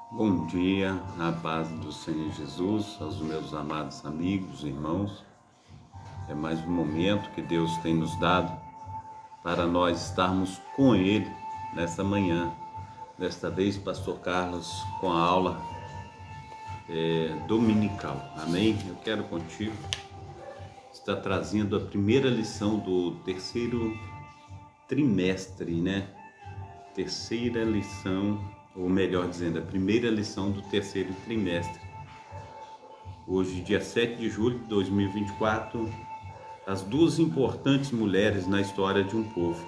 Bom dia, na paz do Senhor Jesus, aos meus amados amigos, irmãos. É mais um momento que Deus tem nos dado para nós estarmos com Ele nesta manhã. Desta vez, Pastor Carlos, com a aula dominical. Amém? Eu quero contigo estar trazendo a primeira lição do terceiro trimestre, Terceira lição, ou melhor dizendo, a primeira lição do terceiro trimestre. Hoje, dia 7 de julho de 2024, as duas importantes mulheres na história de um povo.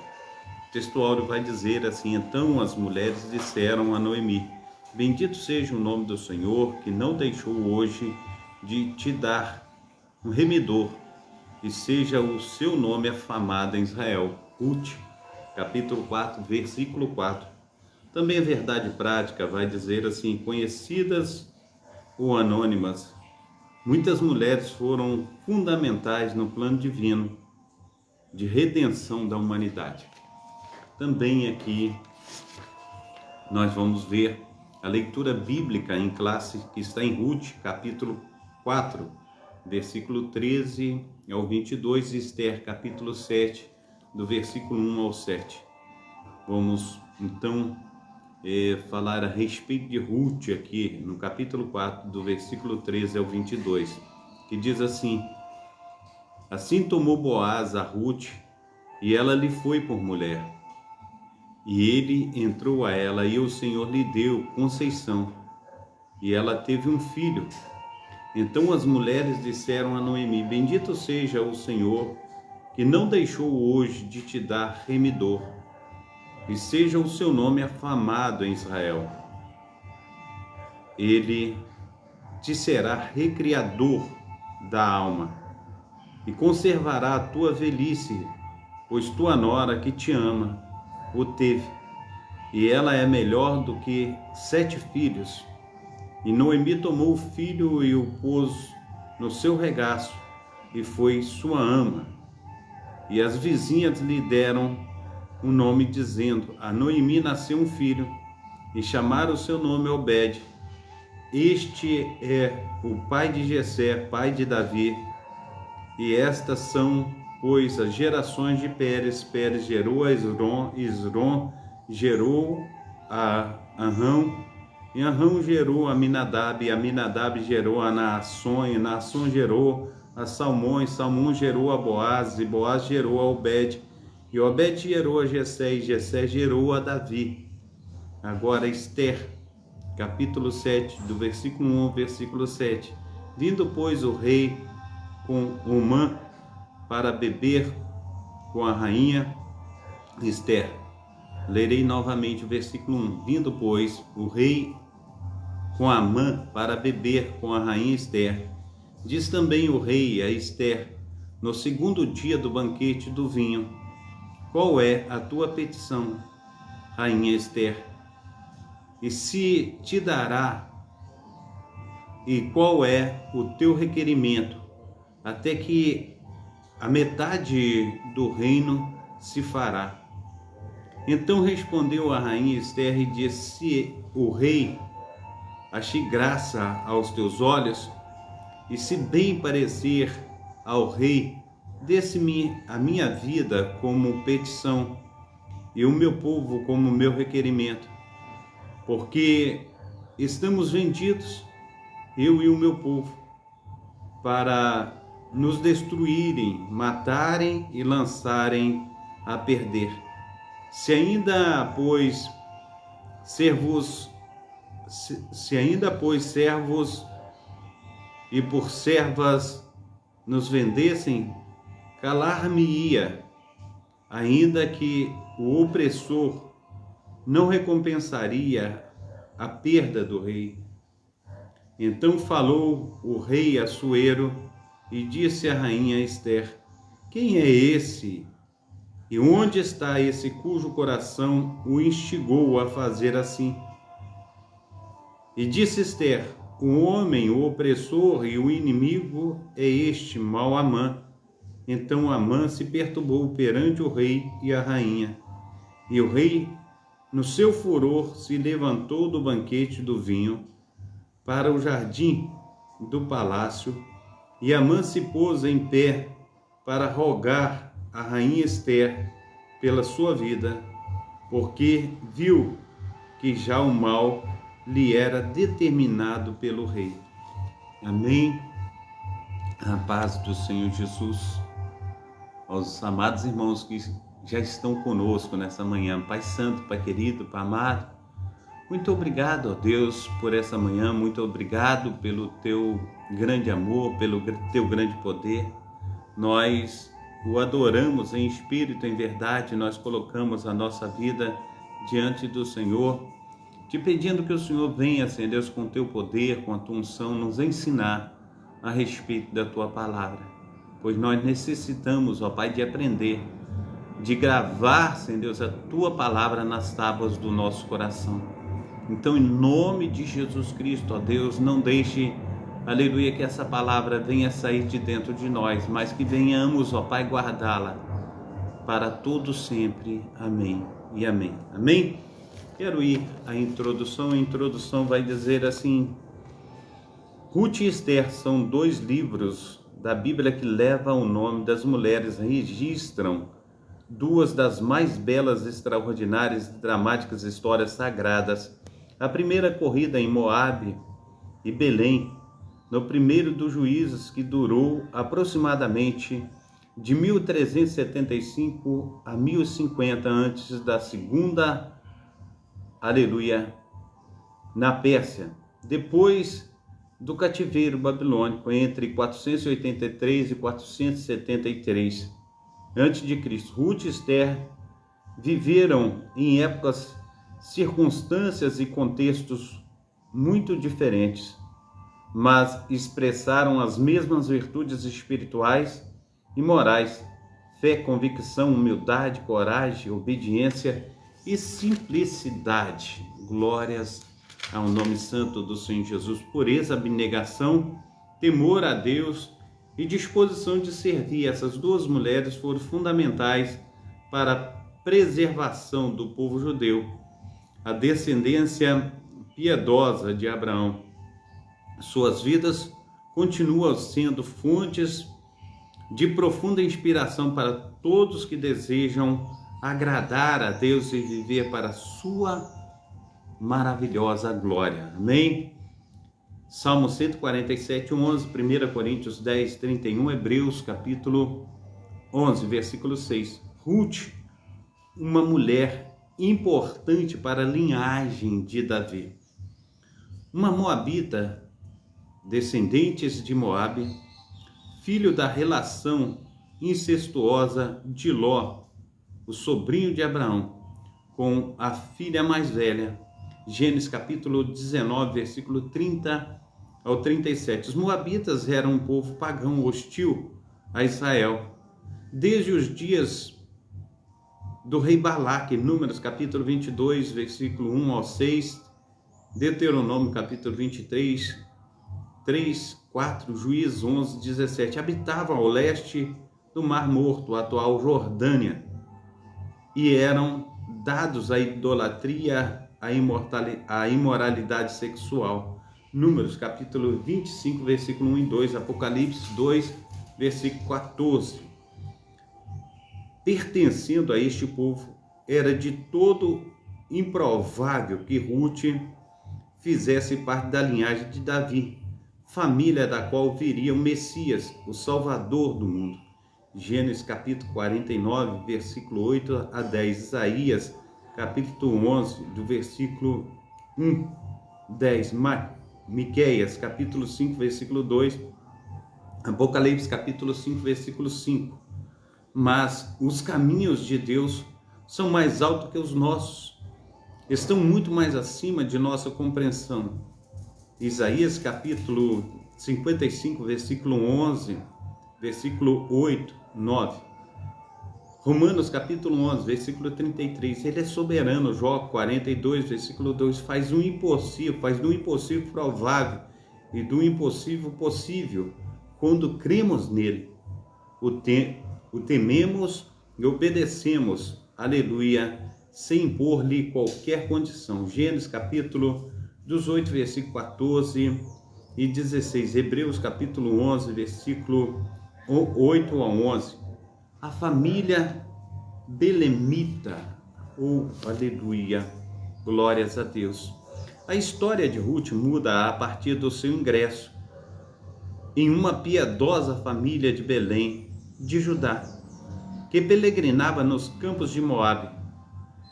O textuário vai dizer assim: então as mulheres disseram a Noemi: bendito seja o nome do Senhor, que não deixou hoje de te dar um remidor, e seja o seu nome afamado em Israel. Ruth, capítulo 4, versículo 4. Também a verdade prática vai dizer assim: conhecidas ou anônimas, muitas mulheres foram fundamentais no plano divino de redenção da humanidade. Também aqui nós vamos ver a leitura bíblica em classe que está em Ruth, capítulo 4, versículo 13 ao 22, e Esther, capítulo 7, do versículo 1 ao 7. Vamos então falar a respeito de Ruth aqui no capítulo 4, do versículo 13 ao 22, que diz assim: assim tomou Boaz a Ruth, e ela lhe foi por mulher. E ele entrou a ela, e o Senhor lhe deu conceição, e ela teve um filho. Então as mulheres disseram a Noemi: bendito seja o Senhor, que não deixou hoje de te dar remidor, e seja o seu nome afamado em Israel. Ele te será recriador da alma, e conservará a tua velhice, pois tua nora que te ama o teve, e ela é melhor do que 7 filhos. E Noemi tomou o filho e o pôs no seu regaço, e foi sua ama. E as vizinhas lhe deram um nome, dizendo: a Noemi nasceu um filho, e chamaram o seu nome Obed. Este é o pai de Jessé, pai de Davi. E estas são, pois, as gerações de Pérez. Pérez gerou a Esrom, Esrom gerou a Arão, e Arão gerou a Aminadab, e Aminadab gerou a Naasson, e Naasson gerou a Salmão, e Salmão gerou a Boaz, e Boaz gerou a Obed, e Obed gerou a Jessé, e Jessé gerou a Davi. Agora Esther, capítulo 7, do versículo 1 ao versículo 7. Vindo, pois, o rei com Humã para beber com a rainha Esther. Lerei novamente o versículo 1. Vindo, pois, o rei com Amã para beber com a rainha Esther. Diz também o rei a Esther, no segundo dia do banquete do vinho: qual é a tua petição, rainha Esther? E se te dará, e qual é o teu requerimento, até que a metade do reino se fará. Então respondeu a rainha Esther e disse: se o rei achei graça aos teus olhos, e se bem parecer ao rei, desse-me a minha vida como petição, e o meu povo como meu requerimento, porque estamos vendidos, eu e o meu povo, para nos destruírem, matarem e lançarem a perder. Se ainda, pois, servos e por servas nos vendessem, calar-me-ia, ainda que o opressor não recompensaria a perda do rei. Então falou o rei Assuero e disse à rainha Esther: quem é esse? E onde está esse cujo coração o instigou a fazer assim? E disse Esther: o homem, o opressor e o inimigo é este mau Amã. Então Amã se perturbou perante o rei e a rainha. E o rei no seu furor se levantou do banquete do vinho para o jardim do palácio, e Amã se pôs em pé para rogar a rainha Ester pela sua vida, porque viu que já o mal lhe era determinado pelo rei. Amém. A paz do Senhor Jesus. Aos amados irmãos que já estão conosco nessa manhã, Pai Santo, Pai querido, Pai amado, muito obrigado, ó Deus, por essa manhã, muito obrigado pelo teu grande amor, pelo teu grande poder. Nós o adoramos em espírito, em verdade, nós colocamos a nossa vida diante do Senhor, te pedindo que o Senhor venha, Senhor Deus, com o teu poder, com a tua unção, nos ensinar a respeito da tua palavra, pois nós necessitamos, ó Pai, de aprender, de gravar, Senhor Deus, a tua palavra nas tábuas do nosso coração. Então, em nome de Jesus Cristo, ó Deus, não deixe, aleluia, que essa palavra venha sair de dentro de nós, mas que venhamos, ó Pai, guardá-la para todo sempre. Amém e amém. Amém? Quero ir à introdução. A introdução vai dizer assim: Ruth e Ester são 2 livros da Bíblia que levam o nome das mulheres, registram 2 das mais belas, extraordinárias e dramáticas histórias sagradas. A primeira corrida em Moabe e Belém, no primeiro dos juízes, que durou aproximadamente de 1375 a 1050 antes da segunda, aleluia, na Pérsia, depois do cativeiro babilônico, entre 483 e 473 a.C. Ruth e Ester viveram em épocas, circunstâncias e contextos muito diferentes, mas expressaram as mesmas virtudes espirituais e morais: fé, convicção, humildade, coragem, obediência e simplicidade. Glórias ao nome santo do Senhor Jesus. Pureza, abnegação, temor a Deus e disposição de servir. Essas 2 mulheres foram fundamentais para a preservação do povo judeu, a descendência piedosa de Abraão. Suas vidas continuam sendo fontes de profunda inspiração para todos que desejam agradar a Deus e viver para a sua maravilhosa glória. Amém? Salmo 147, 11, 1 Coríntios 10, 31, Hebreus capítulo 11, versículo 6. Ruth, uma mulher importante para a linhagem de Davi. Uma moabita, descendentes de Moabe, filho da relação incestuosa de Ló, o sobrinho de Abraão, com a filha mais velha. Gênesis capítulo 19, versículo 30 ao 37. Os moabitas eram um povo pagão hostil a Israel desde os dias do rei Balaque. Números capítulo 22, versículo 1 ao 6, Deuteronômio capítulo 23, 3, 4, Juízes 11, 17. Habitavam ao leste do Mar Morto, atual Jordânia, e eram dados à idolatria, à imoralidade sexual. Números capítulo 25, versículo 1 e 2, Apocalipse 2, versículo 14. Pertencendo a este povo, era de todo improvável que Ruth fizesse parte da linhagem de Davi, família da qual viria o Messias, o Salvador do mundo. Gênesis capítulo 49, versículo 8 a 10, Isaías capítulo 11, do versículo 1, 10, Miqueias capítulo 5, versículo 2, Apocalipse capítulo 5, versículo 5. Mas os caminhos de Deus são mais altos que os nossos, estão muito mais acima de nossa compreensão. Isaías capítulo 55, versículo 11, versículo 8, 9. Romanos capítulo 11, versículo 33. Ele é soberano. Jó 42, versículo 2. Faz do impossível provável e do impossível possível quando cremos nele. O tememos e obedecemos, aleluia, sem impor-lhe qualquer condição. Gênesis capítulo 18, versículo 14 e 16. Hebreus capítulo 11, versículo 8 a 11. A família belemita, aleluia, glórias a Deus. A história de Ruth muda a partir do seu ingresso em uma piedosa família de Belém, de Judá, que peregrinava nos campos de Moabe,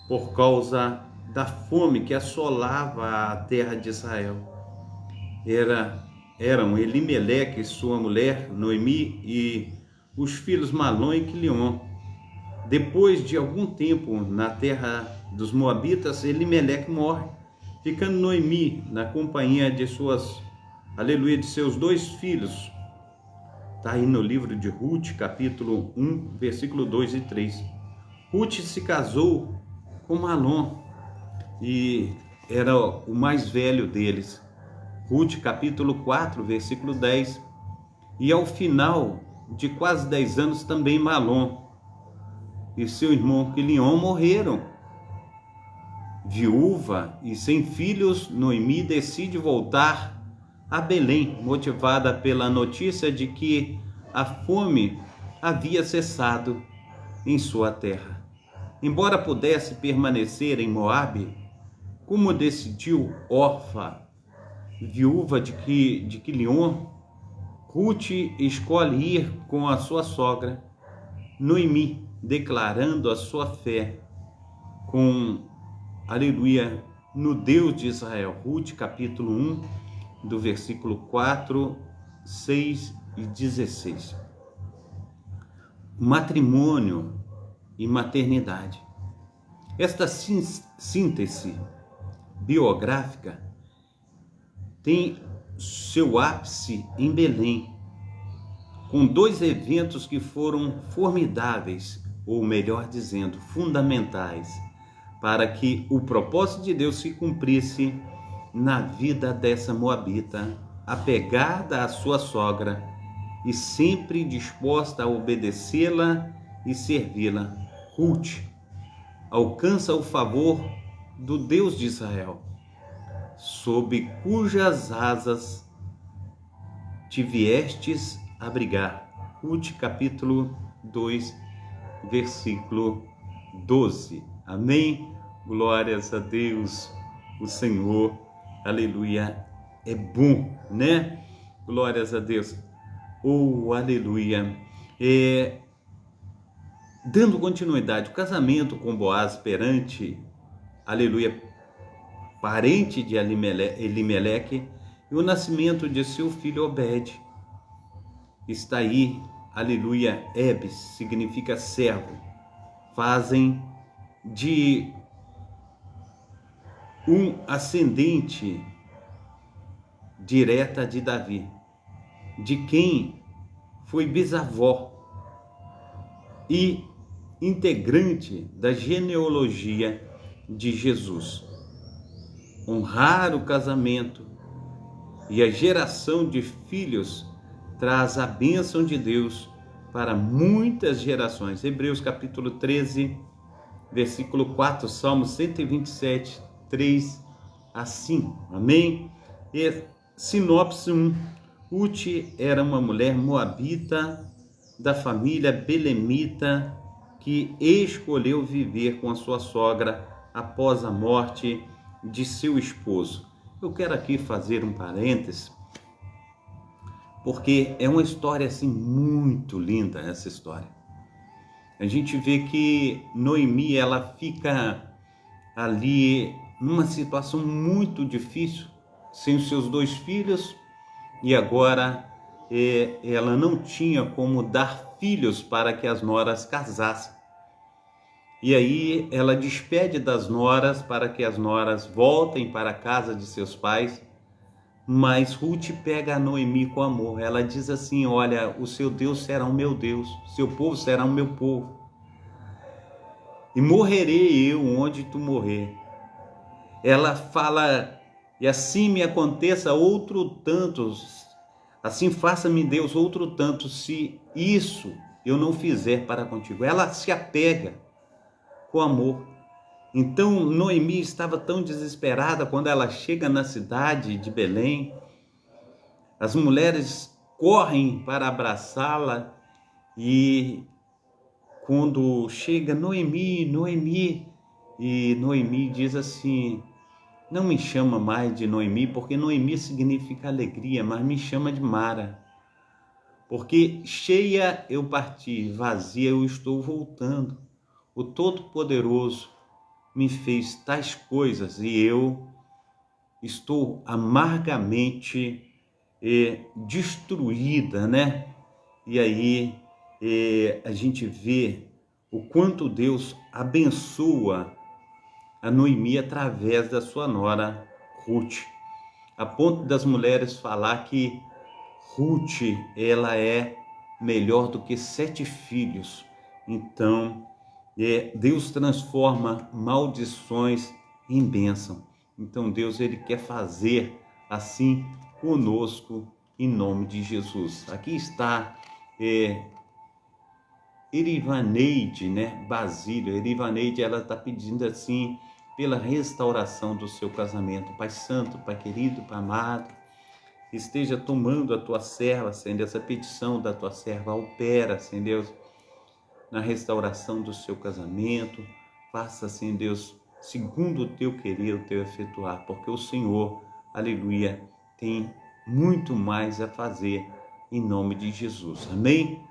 por causa da fome que assolava a terra de Israel. Eram Elimeleque e sua mulher, Noemi, e os filhos Malom e Quilion. Depois de algum tempo na terra dos Moabitas, Elimeleque morre, ficando Noemi na companhia de de seus 2 filhos. Está aí no livro de Ruth, capítulo 1, versículo 2 e 3. Ruth se casou com Malom e era o mais velho deles. Ruth, capítulo 4, versículo 10. E ao final de quase 10 anos também Malom e seu irmão Quilion morreram. Viúva e sem filhos, Noemi decide voltar a Belém, motivada pela notícia de que a fome havia cessado em sua terra. Embora pudesse permanecer em Moabe, como decidiu Orfa, viúva de Quilion, Ruth escolhe ir com a sua sogra, Noemi, declarando a sua fé no Deus de Israel. Ruth, capítulo 1, do versículo 4, 6 e 16. Matrimônio e maternidade. Esta síntese biográfica tem seu ápice em Belém, com 2 eventos que foram formidáveis, ou melhor dizendo, fundamentais, para que o propósito de Deus se cumprisse na vida dessa moabita, apegada à sua sogra e sempre disposta a obedecê-la e servi-la. Ruth alcança o favor do Deus de Israel, sob cujas asas te viestes abrigar. Ruth, capítulo 2, versículo 12. Amém? Glórias a Deus, o Senhor, aleluia, é bom, né? Glórias a Deus, aleluia. Dando continuidade, o casamento com Boaz perante, aleluia, parente de Elimeleque, e o nascimento de seu filho Obed. Está aí, aleluia, Ebes, significa servo, fazem de um ascendente direta de Davi, de quem foi bisavó e integrante da genealogia de Jesus. Honrar o casamento e a geração de filhos traz a bênção de Deus para muitas gerações. Hebreus capítulo 13, versículo 4, Salmo 127, 3 a 5. Amém? E sinopse 1. Ruth era uma mulher moabita da família belemita que escolheu viver com a sua sogra após a morte de seu esposo. Eu quero aqui fazer um parêntese, porque é uma história assim muito linda, essa história. A gente vê que Noemi, ela fica ali numa situação muito difícil, sem os seus 2 filhos, e agora ela não tinha como dar filhos para que as noras casassem. E aí ela despede das noras para que as noras voltem para a casa de seus pais, mas Ruth pega a Noemi com amor. Ela diz assim: olha, o seu Deus será o meu Deus, seu povo será o meu povo, e morrerei eu onde tu morrer. Ela fala: e assim me aconteça outro tanto, assim faça-me Deus outro tanto, se isso eu não fizer para contigo. Ela se apega com amor. Então Noemi estava tão desesperada quando ela chega na cidade de Belém. As mulheres correm para abraçá-la e quando chega Noemi, Noemi, e Noemi diz assim: não me chama mais de Noemi, porque Noemi significa alegria, mas me chama de Mara. Porque cheia eu parti, vazia eu estou voltando. O Todo-Poderoso me fez tais coisas e eu estou amargamente destruída, né? E aí a gente vê o quanto Deus abençoa a Noemi através da sua nora Ruth, a ponto das mulheres falar que Ruth, ela é melhor do que 7 filhos. Então, Deus transforma maldições em bênção. Então, Deus, ele quer fazer assim conosco, em nome de Jesus. Aqui está Erivaneide, né? Basílio. Erivaneide, ela está pedindo assim pela restauração do seu casamento. Pai Santo, Pai querido, Pai amado, esteja tomando a tua serva, Senhor, essa petição da tua serva, opera, Senhor Deus, na restauração do seu casamento, faça, Senhor Deus, segundo o teu querer, o teu efetuar, porque o Senhor, aleluia, tem muito mais a fazer em nome de Jesus, amém?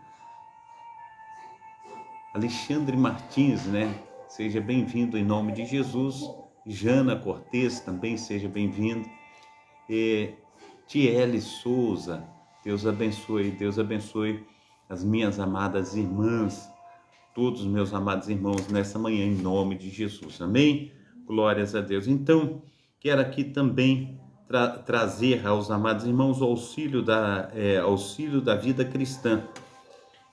Alexandre Martins, né? Seja bem-vindo em nome de Jesus. Jana Cortes também seja bem-vindo. Tiele Souza, Deus abençoe as minhas amadas irmãs, todos os meus amados irmãos nessa manhã, em nome de Jesus, amém? Glórias a Deus. Então, quero aqui também trazer aos amados irmãos o auxílio da vida cristã,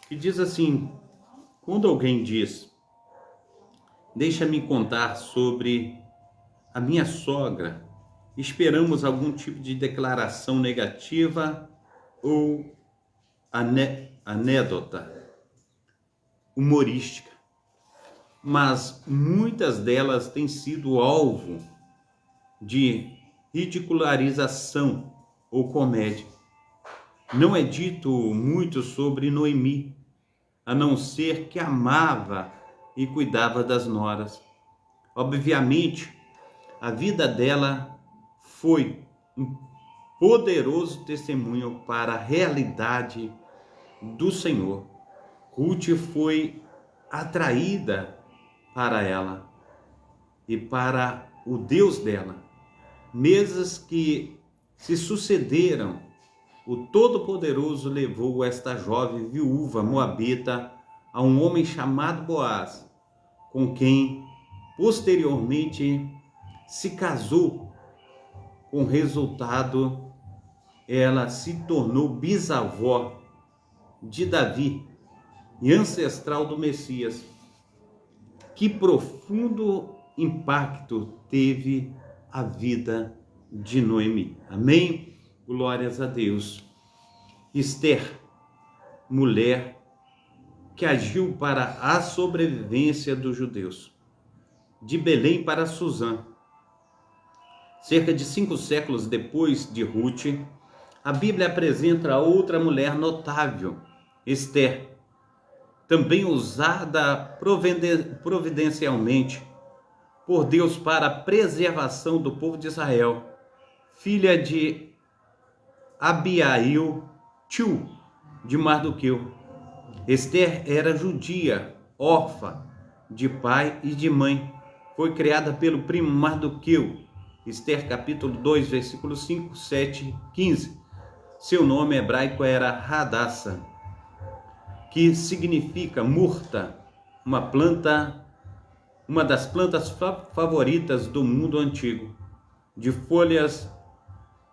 que diz assim: quando alguém diz, deixa-me contar sobre a minha sogra, esperamos algum tipo de declaração negativa ou anedota humorística, mas muitas delas têm sido alvo de ridicularização ou comédia. Não é dito muito sobre Noemi, a não ser que amava e cuidava das noras. Obviamente, a vida dela foi um poderoso testemunho para a realidade do Senhor. Ruth foi atraída para ela e para o Deus dela. Meses que se sucederam, o Todo-Poderoso levou esta jovem viúva moabita a um homem chamado Boaz, com quem posteriormente se casou. Com resultado, ela se tornou bisavó de Davi e ancestral do Messias. Que profundo impacto teve a vida de Noemi. Amém? Glórias a Deus. Esther, mulher que agiu para a sobrevivência dos judeus. De Belém para Suzã. Cerca de 5 séculos depois de Ruth, a Bíblia apresenta outra mulher notável, Esther, também usada providencialmente por Deus para a preservação do povo de Israel, filha de Abiail, tio de Mardoqueu. Esther era judia, órfã de pai e de mãe. Foi criada pelo primo Mardoqueu. Esther capítulo 2, versículos 5, 7 e 15. Seu nome hebraico era Hadassah, que significa murta, uma das plantas favoritas do mundo antigo, de folhas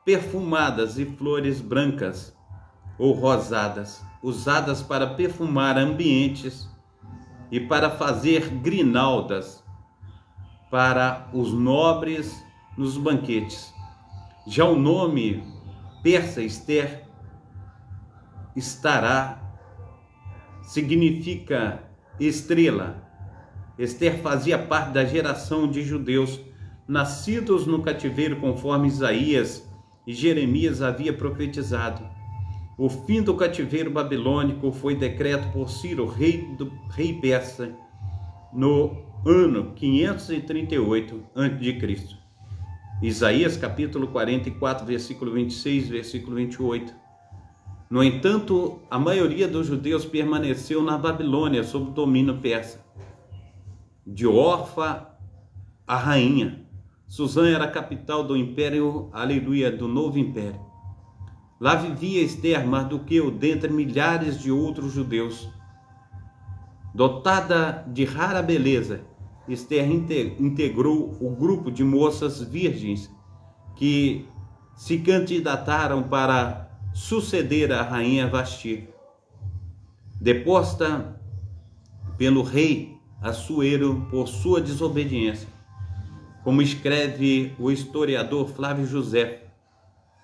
perfumadas e flores brancas ou rosadas, usadas para perfumar ambientes e para fazer grinaldas para os nobres nos banquetes. Já o nome persa Esther significa estrela. Esther fazia parte da geração de judeus nascidos no cativeiro, conforme Isaías e Jeremias havia profetizado. O fim do cativeiro babilônico foi decreto por Ciro, rei persa, no ano 538 a.C. Isaías capítulo 44, versículo 26, versículo 28. No entanto, a maioria dos judeus permaneceu na Babilônia sob o domínio persa. De Orfa, a rainha. Suzã era a capital do império, aleluia, do novo império. Lá vivia Esther, Mardoqueu, dentre milhares de outros judeus. Dotada de rara beleza, Esther integrou o grupo de moças virgens que se candidataram para suceder a rainha Vasti, deposta pelo rei Assuero por sua desobediência. Como escreve o historiador Flávio José,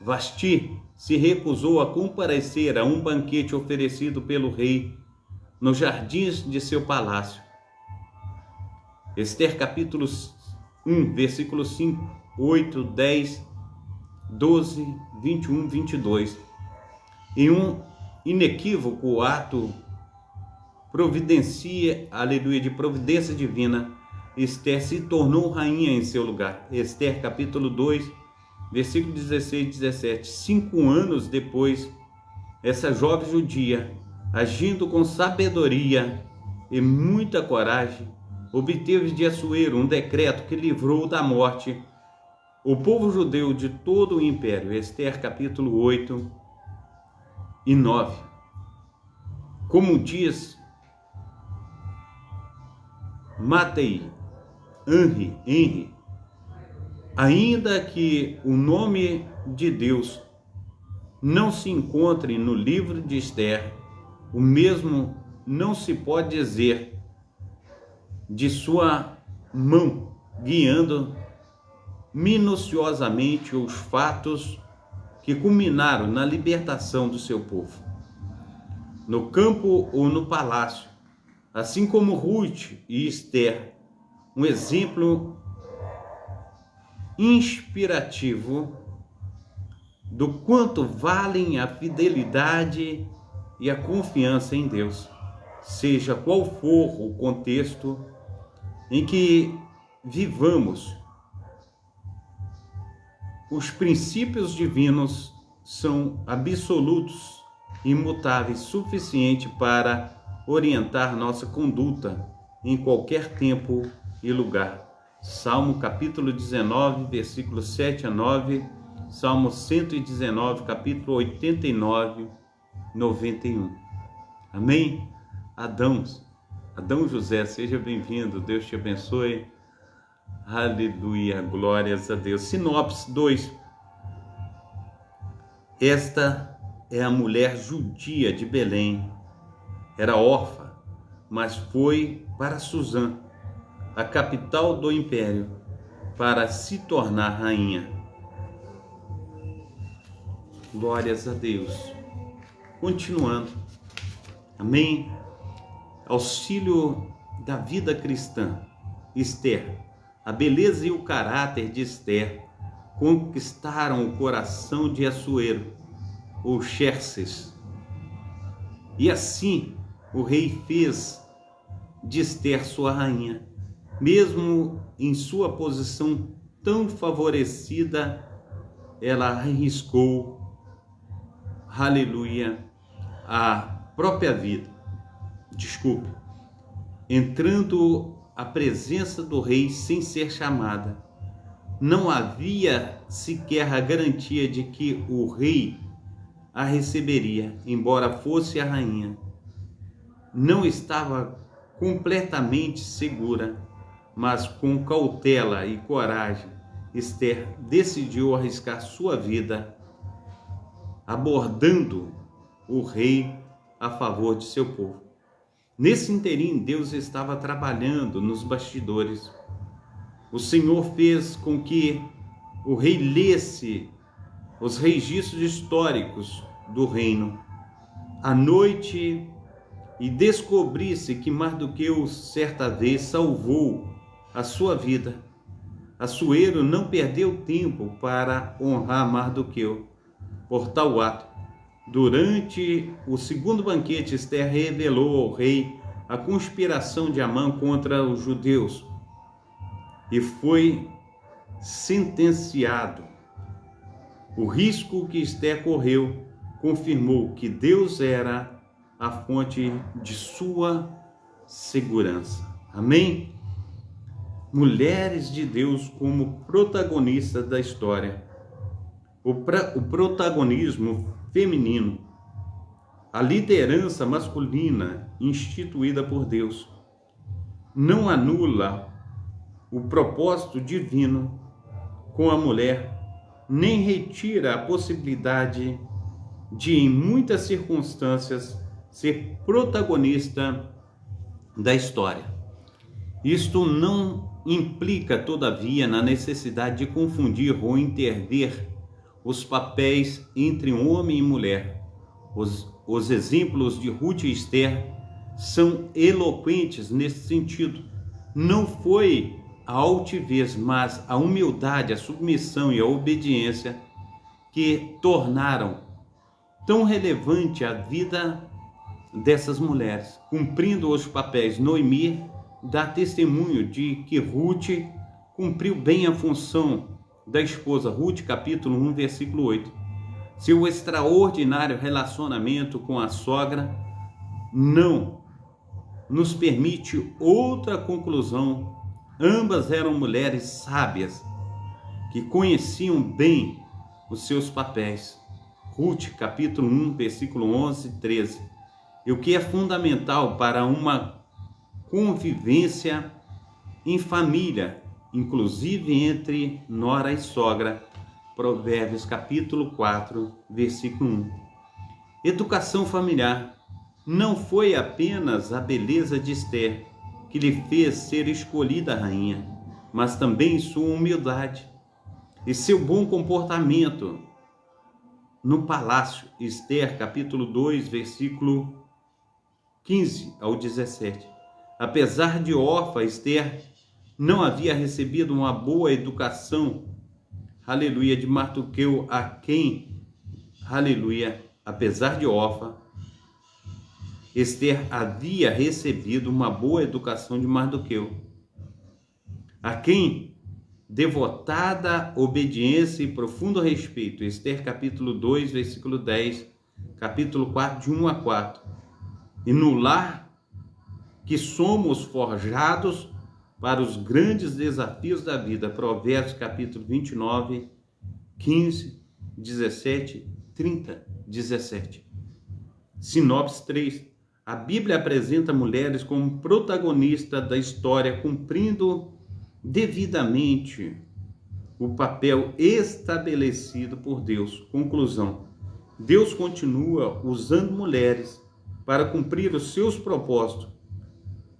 Vasti se recusou a comparecer a um banquete oferecido pelo rei nos jardins de seu palácio. Esther capítulo 1, versículos 5, 8, 10, 12, 21, 22. Em um inequívoco ato de providência divina, Esther se tornou rainha em seu lugar. Esther capítulo 2, versículo 16 e 17. 5 anos depois, essa jovem judia, agindo com sabedoria e muita coragem, obteve de Assuero um decreto que livrou da morte o povo judeu de todo o império. Esther capítulo 8 e 9. Como diz Matei Henry, ainda que o nome de Deus não se encontre no livro de Esther, o mesmo não se pode dizer de sua mão, guiando minuciosamente os fatos que culminaram na libertação do seu povo, no campo ou no palácio, assim como Ruth e Esther, um exemplo inspirativo do quanto valem a fidelidade e a confiança em Deus, seja qual for o contexto em que vivamos. Os princípios divinos são absolutos, imutáveis, suficientes para orientar nossa conduta em qualquer tempo e lugar. Salmo capítulo 19, versículos 7 a 9, Salmo 119, capítulo 89, 91. Amém? Adão José, seja bem-vindo, Deus te abençoe. Aleluia, glórias a Deus. Sinopse 2. Esta é a mulher judia de Belém. Era órfã, mas foi para Suzã, a capital do império, para se tornar rainha. Glórias a Deus. Continuando. Amém? Auxílio da vida cristã. Esther. A beleza e o caráter de Esther conquistaram o coração de Assuero, ou Xerxes. E assim o rei fez de Esther sua rainha. Mesmo em sua posição tão favorecida, ela arriscou, aleluia, a própria vida. Entrando à presença do rei sem ser chamada. Não havia sequer a garantia de que o rei a receberia, embora fosse a rainha. Não estava completamente segura, mas com cautela e coragem, Esther decidiu arriscar sua vida, abordando o rei a favor de seu povo. Nesse interim, Deus estava trabalhando nos bastidores. O Senhor fez com que o rei lesse os registros históricos do reino. À noite, e descobrisse que Mardoqueu certa vez salvou a sua vida, Assuero não perdeu tempo para honrar Mardoqueu por tal ato. Durante o segundo banquete, Ester revelou ao rei a conspiração de Amã contra os judeus e foi sentenciado. O risco que Ester correu confirmou que Deus era a fonte de sua segurança. Amém? Mulheres de Deus como protagonistas da história. O protagonismo feminino, a liderança masculina instituída por Deus, não anula o propósito divino com a mulher, nem retira a possibilidade de, em muitas circunstâncias, ser protagonista da história. Isto não implica, todavia, na necessidade de confundir ou intervir os papéis entre homem e mulher. Os exemplos de Ruth e Ester são eloquentes nesse sentido. Não foi a altivez, mas a humildade, a submissão e a obediência que tornaram tão relevante a vida dessas mulheres. Cumprindo os papéis, Noemi dá testemunho de que Ruth cumpriu bem a função da esposa. Ruth, capítulo 1, versículo 8. Seu extraordinário relacionamento com a sogra não nos permite outra conclusão. Ambas eram mulheres sábias que conheciam bem os seus papéis. Ruth, capítulo 1, versículo 11 e 13. E o que é fundamental para uma convivência em família, inclusive entre nora e sogra. Provérbios, capítulo 4, versículo 1. Educação familiar. Não foi apenas a beleza de Ester que lhe fez ser escolhida rainha, mas também sua humildade e seu bom comportamento no palácio. Ester, capítulo 2, versículo 15 ao 17. Apesar de órfã, Ester não havia recebido uma boa educação, aleluia, de Mardoqueu, a quem, aleluia, apesar de órfã, Ester havia recebido uma boa educação de Mardoqueu, a quem devotada obediência e profundo respeito. Ester, capítulo 2, versículo 10, capítulo 4, de 1 a 4. E no lar que somos forjados para os grandes desafios da vida. Provérbios, capítulo 29, 15, 17, 30, 17. Sinopse 3. A Bíblia apresenta mulheres como protagonistas da história, cumprindo devidamente o papel estabelecido por Deus. Conclusão. Deus continua usando mulheres para cumprir os seus propósitos.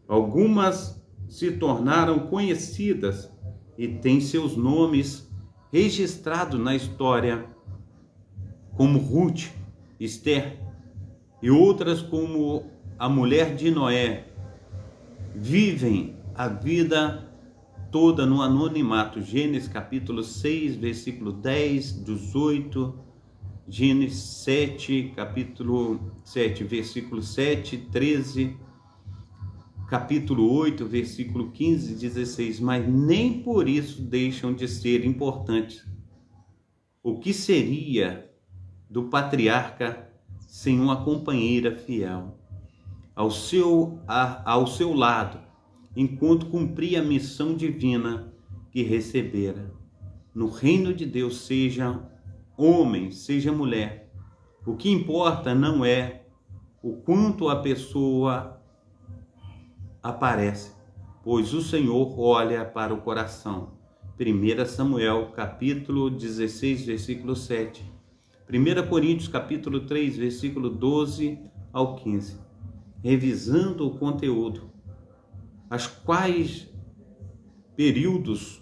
Algumas se tornaram conhecidas e têm seus nomes registrados na história, como Ruth, Ester, e outras como a mulher de Noé, vivem a vida toda no anonimato. Gênesis capítulo 6, versículo 10, 18, Gênesis 7, capítulo 7, versículo 7, 13, capítulo 8, versículo 15 e 16, mas nem por isso deixam de ser importantes. O que seria do patriarca sem uma companheira fiel ao seu lado, enquanto cumpria a missão divina que recebera? No reino de Deus, seja homem, seja mulher, o que importa não é o quanto a pessoa aparece, pois o Senhor olha para o coração. 1 Samuel, capítulo 16, versículo 7. 1 Coríntios, capítulo 3, versículo 12 ao 15. Revisando o conteúdo, a quais períodos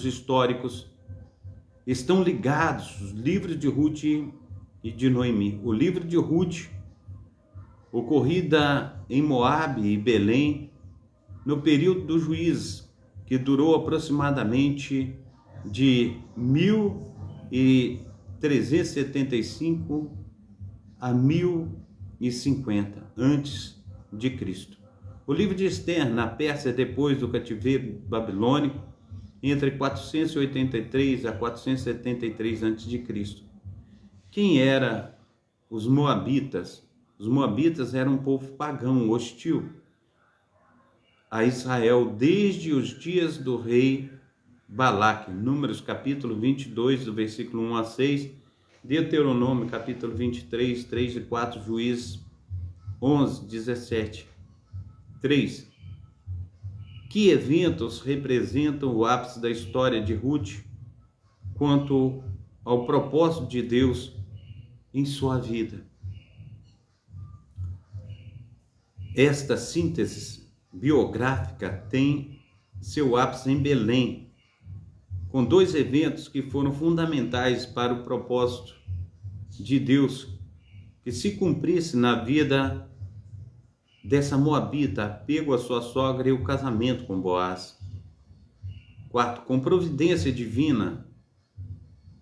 históricos estão ligados os livros de Ruth e de Noemi. O livro de Ruth ocorrida em Moabe e Belém, no período dos juízes, que durou aproximadamente de 1375 a 1050 antes de Cristo. O livro de Esther, na Pérsia, depois do cativeiro babilônico, entre 483 a 473 a.C. Quem eram os moabitas? Os moabitas eram um povo pagão, hostil a Israel desde os dias do rei Balaque. Números capítulo 22, do versículo 1 a 6, Deuteronômio capítulo 23, 3 e 4, Juízes 11, 17. 3. Que eventos representam o ápice da história de Ruth quanto ao propósito de Deus em sua vida? Esta síntese biográfica tem seu ápice em Belém, com dois eventos que foram fundamentais para o propósito de Deus que se cumprisse na vida dessa moabita, apego à sua sogra e o casamento com Boaz. 4. Com providência divina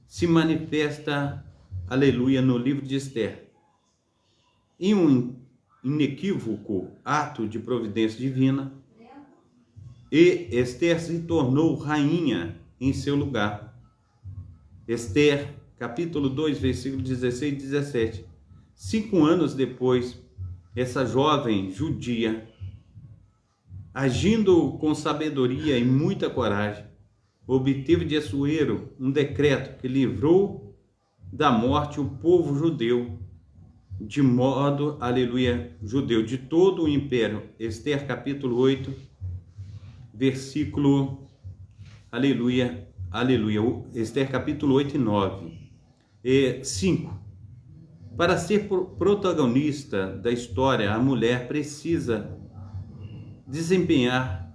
se manifesta, aleluia, no livro de Esther, em um inequívoco ato de providência divina, e Esther se tornou rainha em seu lugar. Esther, capítulo 2, versículo 16 e 17. 5 anos depois, essa jovem judia, agindo com sabedoria e muita coragem, obteve de Assuero um decreto que livrou da morte o povo judeu, de modo, aleluia, judeu, de todo o império. Esther capítulo 8, versículo, aleluia, aleluia, Esther capítulo 8 e 9. 5. Para ser protagonista da história, a mulher precisa desempenhar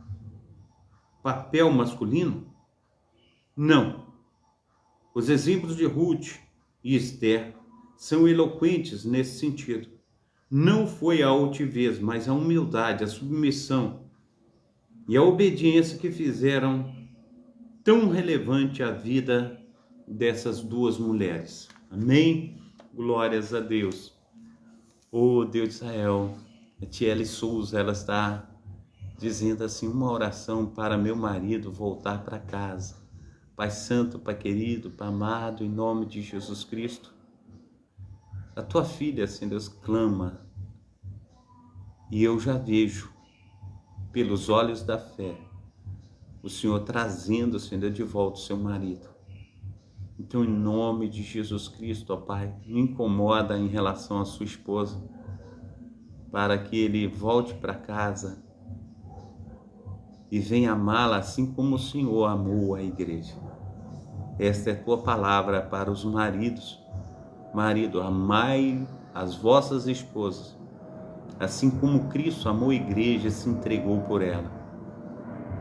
papel masculino? Não. Os exemplos de Ruth e Esther são eloquentes nesse sentido. Não foi a altivez, mas a humildade, a submissão e a obediência que fizeram tão relevante a vida dessas duas mulheres. Amém? Glórias a Deus. Oh, Deus de Israel, a Tiele Souza, ela está dizendo assim, uma oração para meu marido voltar para casa. Pai Santo, Pai querido, Pai amado, em nome de Jesus Cristo, a tua filha, Senhor Deus, clama, e eu já vejo, pelos olhos da fé, o Senhor trazendo, Senhor, de volta o seu marido. Então, em nome de Jesus Cristo, ó Pai, me incomoda em relação à sua esposa, para que ele volte para casa e venha amá-la assim como o Senhor amou a igreja. Esta é a tua palavra para os maridos. Marido, amai as vossas esposas, assim como Cristo amou a igreja e se entregou por ela.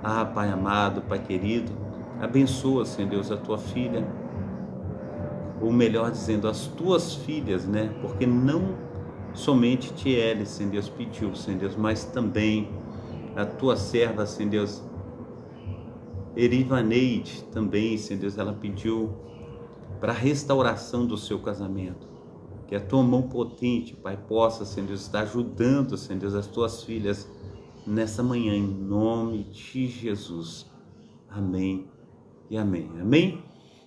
Ah, Pai amado, Pai querido, abençoa, Senhor Deus, a tua filha, ou melhor dizendo, as tuas filhas, né? Porque não somente Tiele, Senhor Deus, pediu, Senhor Deus, mas também a tua serva, Senhor Deus, Erivaneide, também, Senhor Deus, ela pediu para a restauração do seu casamento. Que a tua mão potente, Pai, possa, Senhor Deus, estar ajudando, Senhor Deus, as tuas filhas nessa manhã, em nome de Jesus. Amém e amém. Amém?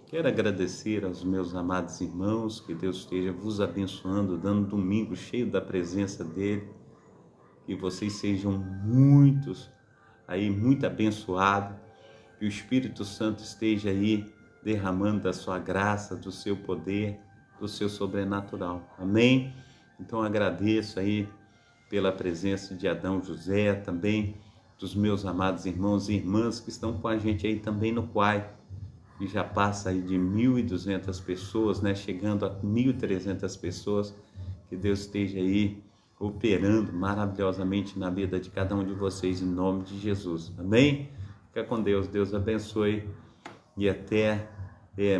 Quero agradecer aos meus amados irmãos, que Deus esteja vos abençoando, dando um domingo cheio da presença dEle, que vocês sejam muitos, aí muito abençoados, que o Espírito Santo esteja aí derramando da sua graça, do seu poder, do seu sobrenatural. Amém? Então agradeço aí pela presença de Adão José, também dos meus amados irmãos e irmãs que estão com a gente aí também no Quai, que já passa aí de 1.200 pessoas, né? Chegando a 1.300 pessoas. Que Deus esteja aí operando maravilhosamente na vida de cada um de vocês, em nome de Jesus. Amém? Fica com Deus, Deus abençoe, e até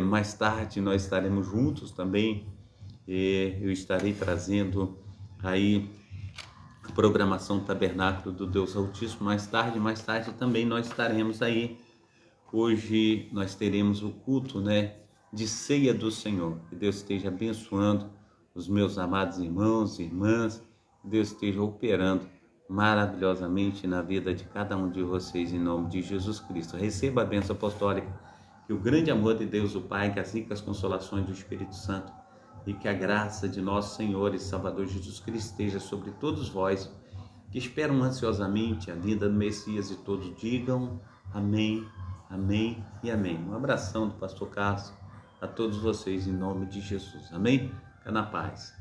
mais tarde nós estaremos juntos também. Eu estarei trazendo aí a programação Tabernáculo do Deus Altíssimo. Mais tarde também nós estaremos aí. Hoje nós teremos o culto, de ceia do Senhor. Que Deus esteja abençoando os meus amados irmãos e irmãs. Que Deus esteja operando maravilhosamente na vida de cada um de vocês, em nome de Jesus Cristo. Receba a bênção apostólica, que o grande amor de Deus, o Pai, que as ricas consolações do Espírito Santo e que a graça de nosso Senhor e Salvador Jesus Cristo esteja sobre todos vós, que esperam ansiosamente a vinda do Messias, e todos digam amém, amém e amém. Um abração do pastor Carlos a todos vocês, em nome de Jesus. Amém? Fica na paz.